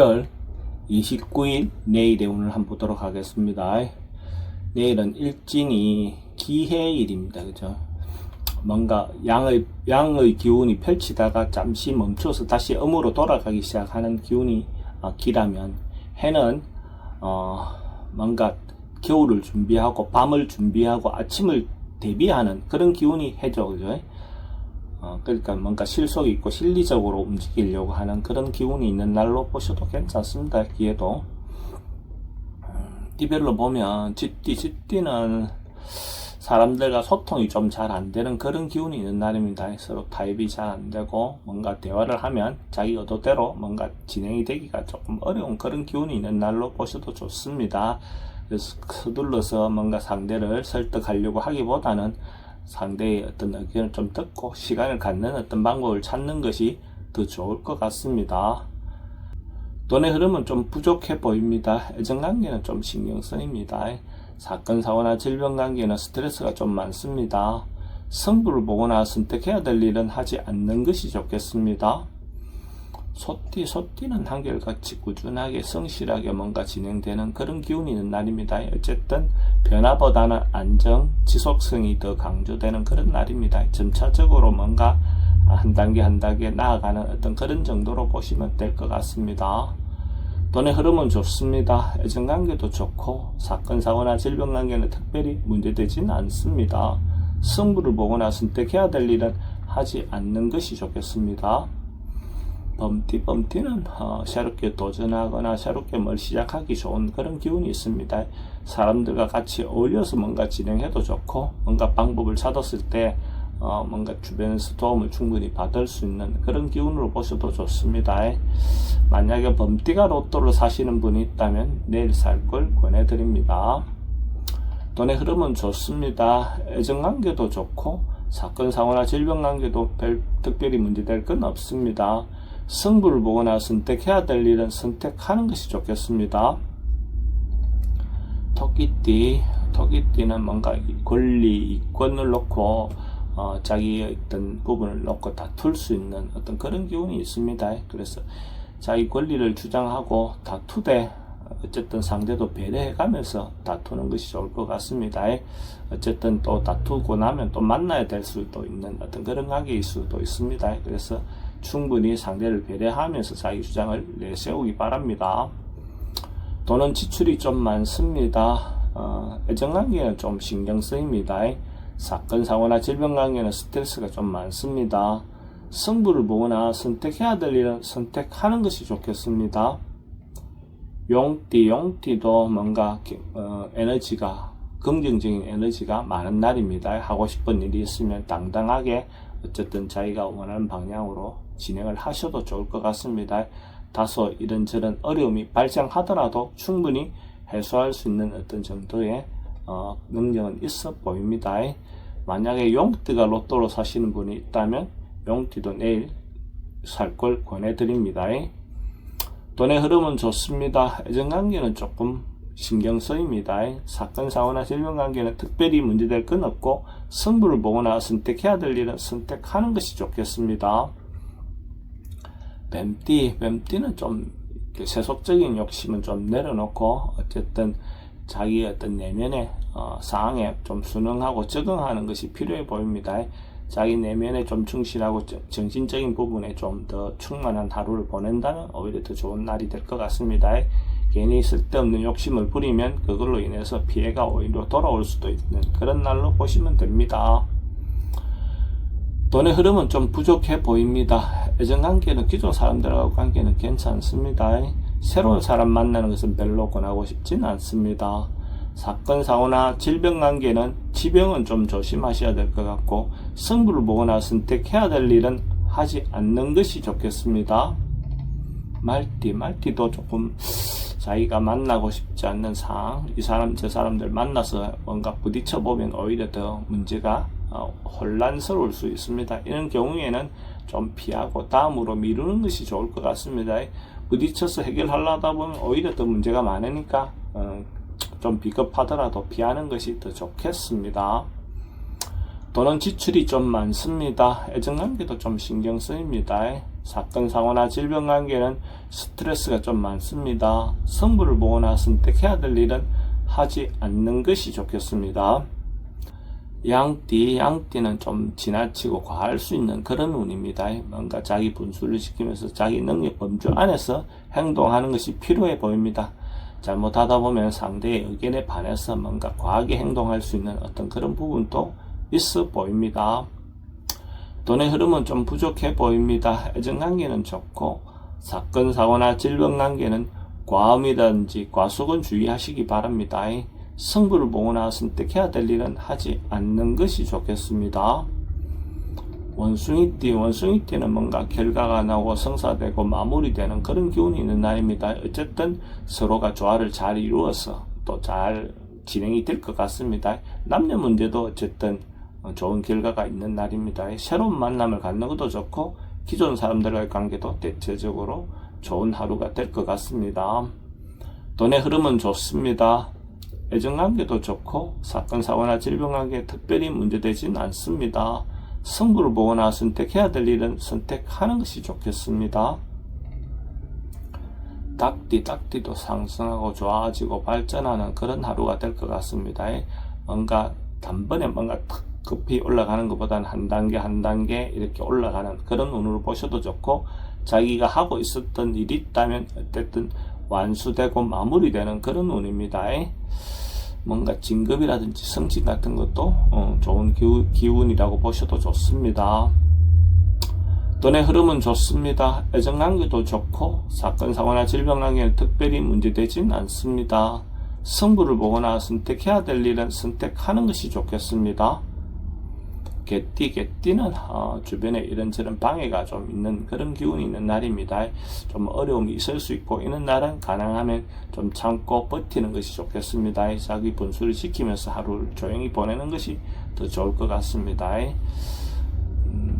1월 29일 내일의 운을 한번 보도록 하겠습니다. 내일은 일진이 기해일입니다. 그죠? 뭔가 양의 기운이 펼치다가 잠시 멈춰서 다시 음으로 돌아가기 시작하는 기운이 기라면, 해는 뭔가 겨울을 준비하고 밤을 준비하고 아침을 대비하는 그런 기운이 해죠. 그죠? 그러니까 뭔가 실속 있고 실리적으로 움직이려고 하는 그런 기운이 있는 날로 보셔도 괜찮습니다. 기에도 띠별로 보면 쥐띠는 사람들과 소통이 좀 잘 안되는 그런 기운이 있는 날입니다. 서로 타입이 잘 안되고 뭔가 대화를 하면 자기 의도대로 뭔가 진행이 되기가 조금 어려운 그런 기운이 있는 날로 보셔도 좋습니다. 그래서 서둘러서 뭔가 상대를 설득하려고 하기보다는 상대의 어떤 의견을 좀 듣고 시간을 갖는 어떤 방법을 찾는 것이 더 좋을 것 같습니다. 돈의 흐름은 좀 부족해 보입니다. 애정관계는 좀 신경 쓰입니다. 사건, 사고나 질병 관계는 스트레스가 좀 많습니다. 승부를 보거나 선택해야 될 일은 하지 않는 것이 좋겠습니다. 소띠는 한결같이 꾸준하게 성실하게 뭔가 진행되는 그런 기운이 있는 날입니다. 어쨌든 변화보다는 안정, 지속성이 더 강조되는 그런 날입니다. 점차적으로 뭔가 한 단계 한 단계 나아가는 어떤 그런 정도로 보시면 될 것 같습니다. 돈의 흐름은 좋습니다. 애정관계도 좋고 사건, 사고나 질병 관계는 특별히 문제되지는 않습니다. 승부를 보거나 선택해야 될 일은 하지 않는 것이 좋겠습니다. 범띠는 새롭게 도전하거나 새롭게 뭘 시작하기 좋은 그런 기운이 있습니다. 사람들과 같이 어울려서 뭔가 진행해도 좋고 뭔가 방법을 찾았을 때 뭔가 주변에서 도움을 충분히 받을 수 있는 그런 기운으로 보셔도 좋습니다. 만약에 범띠가 로또를 사시는 분이 있다면 내일 살 걸 권해드립니다. 돈의 흐름은 좋습니다. 애정관계도 좋고 사건, 사고나 질병 관계도 특별히 문제될 건 없습니다. 승부를 보거나 선택해야 될 일은 선택하는 것이 좋겠습니다. 토끼띠는 뭔가 권리, 이권을 놓고 자기의 어떤 부분을 놓고 다툴 수 있는 어떤 그런 기운이 있습니다. 그래서 자기 권리를 주장하고 다투되 어쨌든 상대도 배려해가면서 다투는 것이 좋을 것 같습니다. 어쨌든 또 다투고 나면 또 만나야 될 수도 있는 어떤 그런 관계일 수도 있습니다. 그래서 충분히 상대를 배려하면서 자기 주장을 내세우기 바랍니다. 돈은 지출이 좀 많습니다. 애정관계는 좀 신경 쓰입니다. 사건, 사고나 질병 관계는 스트레스가 좀 많습니다. 승부를 보거나 선택해야 될 일은 선택하는 것이 좋겠습니다. 용띠도 뭔가 에너지가 긍정적인 에너지가 많은 날입니다. 하고 싶은 일이 있으면 당당하게 어쨌든 자기가 원하는 방향으로 진행을 하셔도 좋을 것 같습니다. 다소 이런저런 어려움이 발생하더라도 충분히 해소할 수 있는 어떤 정도의 능력은 있어 보입니다. 만약에 용띠가 로또로 사시는 분이 있다면 용띠도 내일 살 걸 권해드립니다. 돈의 흐름은 좋습니다. 애정관계는 조금 신경 쓰입니다. 사건, 사고나 질병 관계는 특별히 문제될 건 없고 승부를 보거나 선택해야 될 일은 선택하는 것이 좋겠습니다. 뱀띠는 좀 세속적인 욕심은 좀 내려놓고 어쨌든 자기의 어떤 내면의 상황에 좀 순응하고 적응하는 것이 필요해 보입니다. 자기 내면에 좀 충실하고 정신적인 부분에 좀 더 충만한 하루를 보낸다면 오히려 더 좋은 날이 될 것 같습니다. 괜히 쓸데없는 욕심을 부리면 그걸로 인해서 피해가 오히려 돌아올 수도 있는 그런 날로 보시면 됩니다. 돈의 흐름은 좀 부족해 보입니다. 애정관계는 기존 사람들하고 관계는 괜찮습니다. 새로운 사람 만나는 것은 별로 권하고 싶진 않습니다. 사건, 사고나 질병 관계는 지병은 좀 조심하셔야 될 것 같고 승부를 보거나 선택해야 될 일은 하지 않는 것이 좋겠습니다. 말띠도 조금 자기가 만나고 싶지 않는 상황, 이 사람 저 사람들 만나서 뭔가 부딪혀 보면 오히려 더 문제가 혼란스러울 수 있습니다. 이런 경우에는 좀 피하고 다음으로 미루는 것이 좋을 것 같습니다. 부딪혀서 해결하려다 보면 오히려 더 문제가 많으니까 좀 비겁하더라도 피하는 것이 더 좋겠습니다. 돈은 지출이 좀 많습니다. 애정관계도 좀 신경 쓰입니다. 사건 사고나 질병 관계는 스트레스가 좀 많습니다. 성부를 보거나 선택해야 될 일은 하지 않는 것이 좋겠습니다. 양띠는 좀 지나치고 과할 수 있는 그런 운입니다. 뭔가 자기 분수를 지키면서 자기 능력 범주 안에서 행동하는 것이 필요해 보입니다. 잘못하다 보면 상대의 의견에 반해서 뭔가 과하게 행동할 수 있는 어떤 그런 부분도 있어 보입니다. 돈의 흐름은 좀 부족해 보입니다. 애정관계는 좋고 사건 사고나 질병 관계는 과음이라든지 과속은 주의하시기 바랍니다. 성부를 보거나 선택해야 될 일은 하지 않는 것이 좋겠습니다. 원숭이띠는 뭔가 결과가 나오고 성사되고 마무리되는 그런 기운이 있는 날입니다. 어쨌든 서로가 조화를 잘 이루어서 또 잘 진행이 될 것 같습니다. 남녀 문제도 어쨌든 좋은 결과가 있는 날입니다. 새로운 만남을 갖는 것도 좋고 기존 사람들과의 관계도 대체적으로 좋은 하루가 될 것 같습니다. 돈의 흐름은 좋습니다. 애정관계도 좋고 사건 사고나 질병 관계에 특별히 문제되진 않습니다. 성부를 보거나 선택해야 될 일은 선택하는 것이 좋겠습니다. 닭띠도 상승하고 좋아지고 발전하는 그런 하루가 될 것 같습니다. 뭔가 단번에 뭔가 급히 올라가는 것보다는 한 단계 이렇게 올라가는 그런 운으로 보셔도 좋고, 자기가 하고 있었던 일이 있다면 어쨌든 완수되고 마무리되는 그런 운입니다. 뭔가 진급이라든지 승진 같은 것도 좋은 기운이라고 보셔도 좋습니다. 돈의 흐름은 좋습니다. 애정관계도 좋고 사건 사고나 질병 관계는 특별히 문제되진 않습니다. 성부를 보거나 선택해야 될 일은 선택하는 것이 좋겠습니다. 개띠는 주변에 이런저런 방해가 좀 있는 그런 기운이 있는 날입니다. 좀 어려움이 있을 수 있고, 이런 날은 가능하면 좀 참고 버티는 것이 좋겠습니다. 자기 분수를 지키면서 하루를 조용히 보내는 것이 더 좋을 것 같습니다.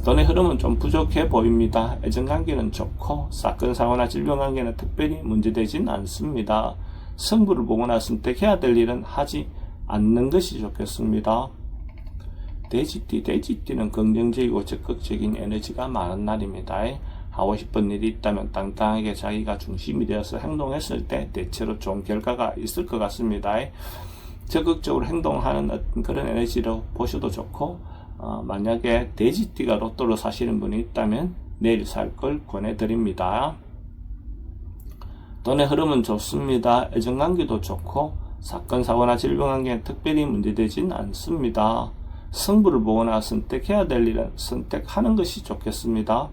돈의 흐름은 좀 부족해 보입니다. 애정관계는 좋고 사건 사고나 질병 관계는 특별히 문제되진 않습니다. 성부를 보거나 선택해야 될 일은 하지 않는 것이 좋겠습니다. 돼지띠는 긍정적이고 적극적인 에너지가 많은 날입니다. 하고 싶은 일이 있다면 당당하게 자기가 중심이 되어서 행동했을 때 대체로 좋은 결과가 있을 것 같습니다. 적극적으로 행동하는 어떤 그런 에너지로 보셔도 좋고, 만약에 돼지띠가 로또를 사시는 분이 있다면 내일 살 걸 권해드립니다. 돈의 흐름은 좋습니다. 애정관계도 좋고 사건 사고나 질병 관계는 특별히 문제되진 않습니다. 성부를 보거나 선택해야 될 일은 선택하는 것이 좋겠습니다.